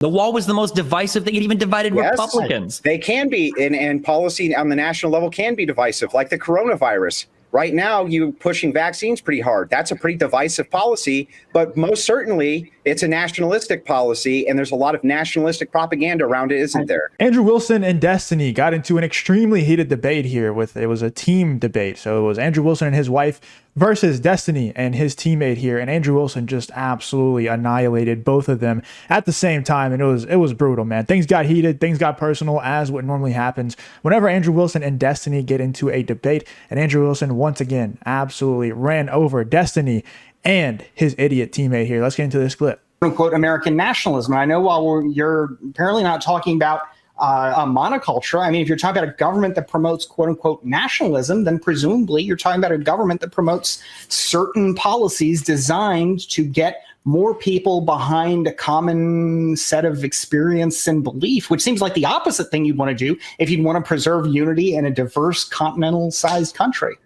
The wall was the most divisive thing. It even divided Republicans. They can be, and policy on the national level can be divisive, like the coronavirus. Right now, you pushing vaccines pretty hard. That's a pretty divisive policy, but most certainly it's a nationalistic policy, and there's a lot of nationalistic propaganda around it, isn't there? Andrew Wilson and Destiny got into an extremely heated debate here. It was a team debate. So it was Andrew Wilson and his wife versus Destiny and his teammate here, and Andrew Wilson just absolutely annihilated both of them at the same time, and it was brutal, man. Things got heated, things got personal, as what normally happens whenever Andrew Wilson and Destiny get into a debate. And Andrew Wilson once again absolutely ran over Destiny and his idiot teammate here. Let's get into this clip. "Quote unquote American nationalism." I know while you're apparently not talking about a monoculture. I mean, if you're talking about a government that promotes quote unquote nationalism, then presumably you're talking about a government that promotes certain policies designed to get more people behind a common set of experience and belief, which seems like the opposite thing you'd want to do if you'd want to preserve unity in a diverse continental sized country.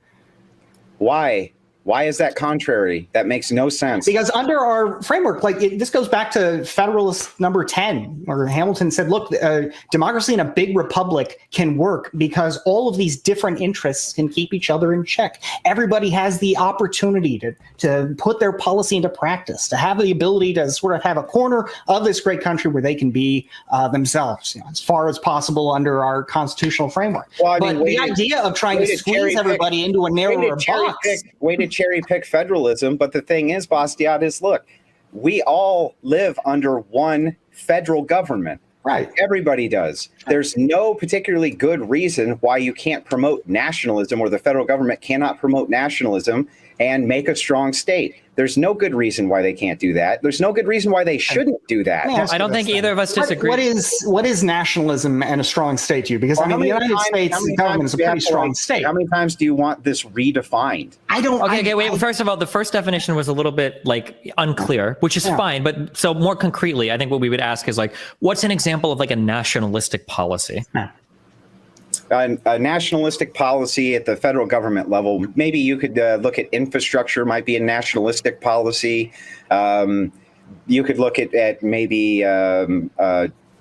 Why? Why is that contrary? That makes no sense. Because under our framework, this goes back to Federalist number 10, where Hamilton said, look, democracy in a big republic can work because all of these different interests can keep each other in check. Everybody has the opportunity to put their policy into practice, to have the ability to sort of have a corner of this great country where they can be themselves, as far as possible under our constitutional framework. Well, I mean, but the idea of trying to squeeze everybody into a narrower box. Way to cherry pick federalism, but the thing is, Bastiat, is look, we all live under one federal government. Right. Everybody does. There's no particularly good reason why you can't promote nationalism, or the federal government cannot promote nationalism and make a strong state. There's no good reason why they can't do that. There's no good reason why they shouldn't do that. I don't think either of us disagree. What is nationalism and a strong state to you? Because I mean, the United States government is a pretty strong state. How many times do you want this redefined? I don't. Okay, wait. First of all, the first definition was a little bit unclear, which is fine. But so more concretely, I think what we would ask is what's an example of a nationalistic policy? A nationalistic policy at the federal government level. Maybe you could look at infrastructure might be a nationalistic policy. You could look at maybe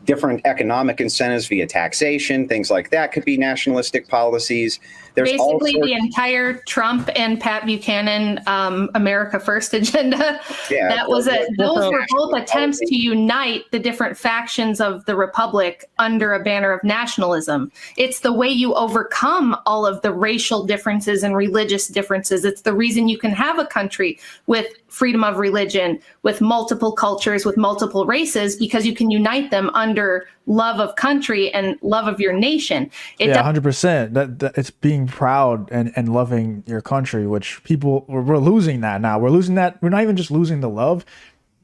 different economic incentives via taxation, things like that could be nationalistic policies. There's basically the entire Trump and Pat Buchanan America First agenda. Yeah, those were both attempts to unite the different factions of the republic under a banner of nationalism. It's the way you overcome all of the racial differences and religious differences. It's the reason you can have a country with freedom of religion, with multiple cultures, with multiple races, because you can unite them under love of country and love of your nation. 100%. That it's being proud and loving your country, which we're losing that now. We're losing that. We're not even just losing the love.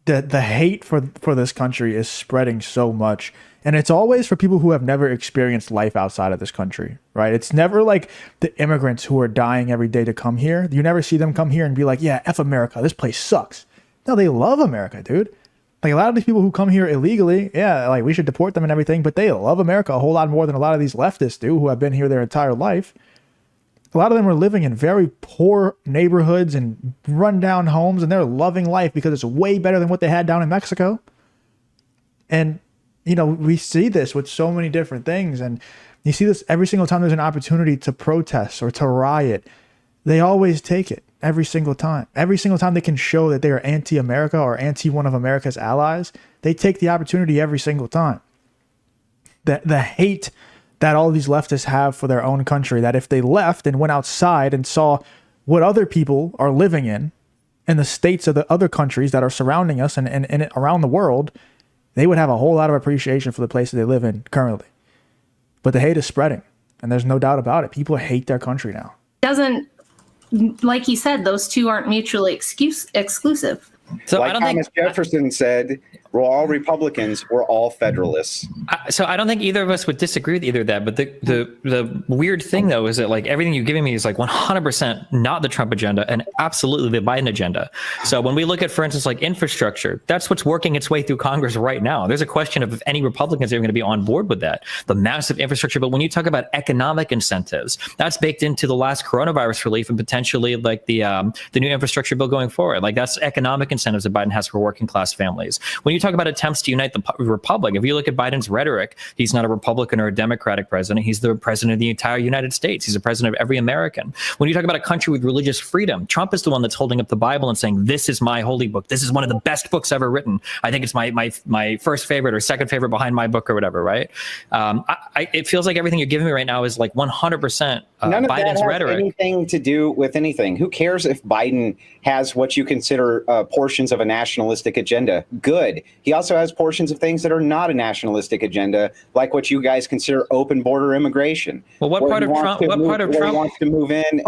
The hate for this country is spreading so much. And it's always for people who have never experienced life outside of this country, right? It's never like the immigrants who are dying every day to come here. You never see them come here and be like, yeah, F America, this place sucks. No, they love America, dude. A lot of these people who come here illegally, we should deport them and everything, but they love America a whole lot more than a lot of these leftists do who have been here their entire life. A lot of them are living in very poor neighborhoods and rundown homes, and they're loving life because it's way better than what they had down in Mexico. And we see this with so many different things, and you see this every single time there's an opportunity to protest or to riot. They always take it every single time. Every single time they can show that they are anti-America or anti one of America's allies, they take the opportunity every single time. The hate that all these leftists have for their own country, that if they left and went outside and saw what other people are living in the states of the other countries that are surrounding us and around the world, they would have a whole lot of appreciation for the places they live in currently. But the hate is spreading, and there's no doubt about it. People hate their country now. Like he said, those two aren't mutually exclusive. So like Thomas Jefferson said, we're all Republicans, we're all Federalists. So I don't think either of us would disagree with either of that. But the weird thing, though, is that everything you're giving me is 100% not the Trump agenda and absolutely the Biden agenda. So when we look at, for instance, infrastructure, that's what's working its way through Congress right now. There's a question of if any Republicans are going to be on board with that, the massive infrastructure. But when you talk about economic incentives, that's baked into the last coronavirus relief and potentially the new infrastructure bill going forward. That's economic incentives that Biden has for working class families. When you you talk about attempts to unite the republic, if you look at Biden's rhetoric, he's not a Republican or a Democratic president. He's the president of the entire United States. He's the president of every American. When you talk about a country with religious freedom, Trump is the one that's holding up the Bible and saying, this is my holy book. This is one of the best books ever written. I think it's my first favorite or second favorite behind my book or whatever, right? It feels like everything you're giving me right now is like 100% None of Biden's that has rhetoric. anything to do with anything. Who cares if Biden has what you consider portions of a nationalistic agenda? Good. He also has portions of things that are not a nationalistic agenda, like what you guys consider open border immigration. Well, what part of Trump? What part of Trump wants to move in?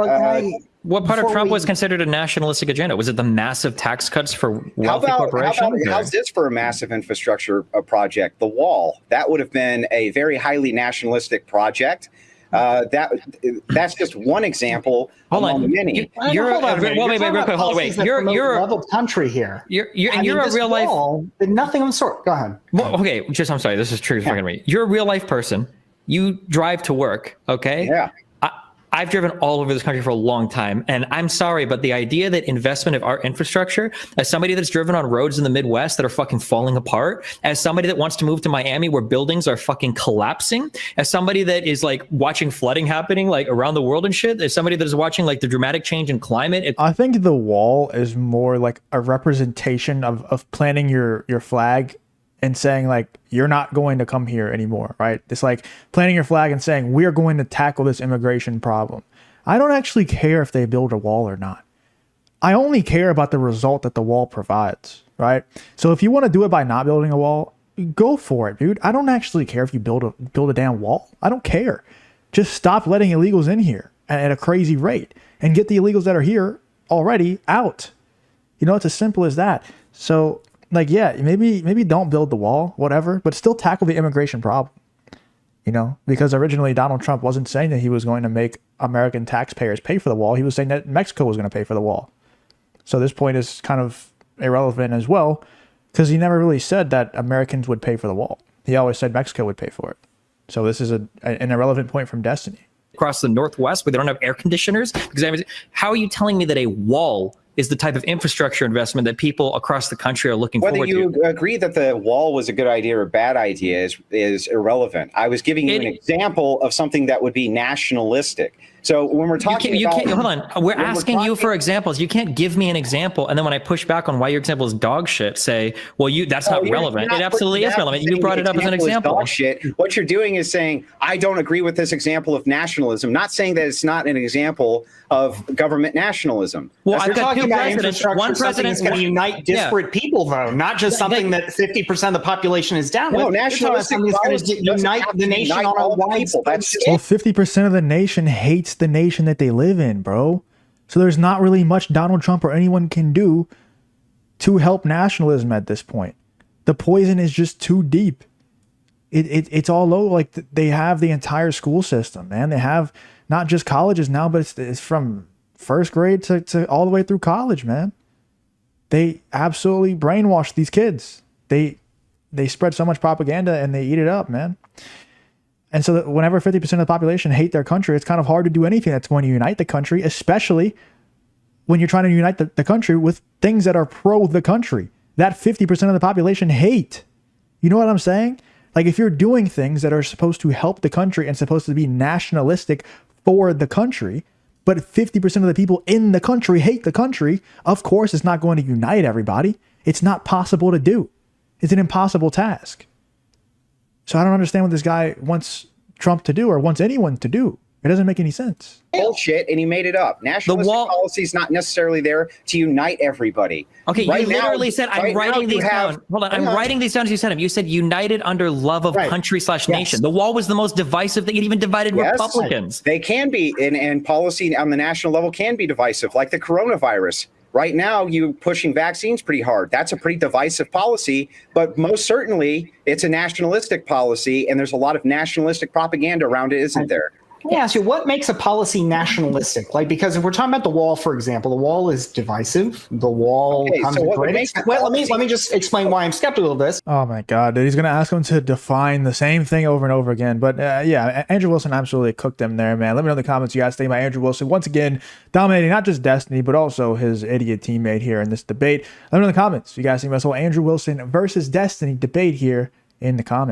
What part of Trump was considered a nationalistic agenda? Was it the massive tax cuts for wealthy corporations? How's this for a massive infrastructure project? The wall. That would have been a very highly nationalistic project. That's just one example among many. You're a level country here. You're a real life. Nothing of the sort. Go ahead. Well, okay, I'm sorry. This is true. Yeah. You're a real life person. You drive to work. Okay. Yeah. I've driven all over this country for a long time, and I'm sorry, but the idea that investment of our infrastructure, as somebody that's driven on roads in the Midwest that are fucking falling apart, as somebody that wants to move to Miami where buildings are fucking collapsing, as somebody that is like watching flooding happening like around the world and shit, as somebody that is watching like the dramatic change in climate. I think the wall is more like a representation of planting your flag and saying like, you're not going to come here anymore, right? It's like planting your flag and saying, we're going to tackle this immigration problem. I don't actually care if they build a wall or not. I only care about the result that the wall provides, right? So if you want to do it by not building a wall, go for it, dude. I don't actually care if you build a damn wall. I don't care. Just stop letting illegals in here at a crazy rate and get the illegals that are here already out. You know, it's as simple as that. So like, yeah, maybe don't build the wall, whatever, but still tackle the immigration problem, you know, because originally Donald Trump wasn't saying that he was going to make American taxpayers pay for the wall. He was saying that Mexico was going to pay for the wall. So this point is kind of irrelevant as well, because he never really said that Americans would pay for the wall. He always said Mexico would pay for it. So this is an irrelevant point from Destiny. Across the Northwest where they don't have air conditioners? Because how are you telling me that a wall is the type of infrastructure investment that people across the country are looking forward to? Whether you agree that the wall was a good idea or a bad idea is irrelevant. I was giving you an example of something that would be nationalistic. So when we're talking hold on. We're asking you for examples. You can't give me an example, and then when I push back on why your example is dog shit, say, well, that's not relevant. It absolutely is relevant. You brought it up as an example. Dog shit. What you're doing is saying, I don't agree with this example of nationalism, not saying that it's not an example of government nationalism. Well, I've got two presidents. One president is going to unite disparate people, though, not just something that 50% of the population is down with. No, nationalistic is going to unite the nation on a wide scale. Well, 50% of the nation hates the nation that they live in, bro. So there's not really much Donald Trump or anyone can do to help nationalism at this point. The poison is just too deep. It's all low. Like they have the entire school system, man. They have not just colleges now, but it's from first grade to all the way through college, man. They absolutely brainwash these kids. They spread so much propaganda and they eat it up, man. And so that whenever 50% of the population hate their country, it's kind of hard to do anything that's going to unite the country, especially when you're trying to unite the country with things that are pro the country. That 50% of the population hate. You know what I'm saying? Like if you're doing things that are supposed to help the country and supposed to be nationalistic for the country, but 50% of the people in the country hate the country, of course it's not going to unite everybody. It's not possible to do. It's an impossible task. So I don't understand what this guy wants Trump to do or wants anyone to do. It doesn't make any sense. Bullshit, and he made it up. Nationalistic policy is not necessarily there to unite everybody. Okay, you literally said, I'm writing these down. Hold on, I'm writing these down as you said them. You said united under love of country / nation. The wall was the most divisive thing. It even divided Republicans. They can be, and policy on the national level can be divisive, like the coronavirus. Right now, you pushing vaccines pretty hard. That's a pretty divisive policy, but most certainly it's a nationalistic policy, and there's a lot of nationalistic propaganda around it, isn't there? Let me ask you, what makes a policy nationalistic? Like, because if we're talking about the wall, for example, the wall is divisive. The wall comes so with what great makes ex- Well, let me just explain why I'm skeptical of this. Oh my God, dude. He's going to ask him to define the same thing over and over again. But yeah, Andrew Wilson absolutely cooked them there, man. Let me know in the comments you guys think about Andrew Wilson. Once again, dominating not just Destiny, but also his idiot teammate here in this debate. Let me know in the comments you guys think about this whole Andrew Wilson versus Destiny debate here in the comments.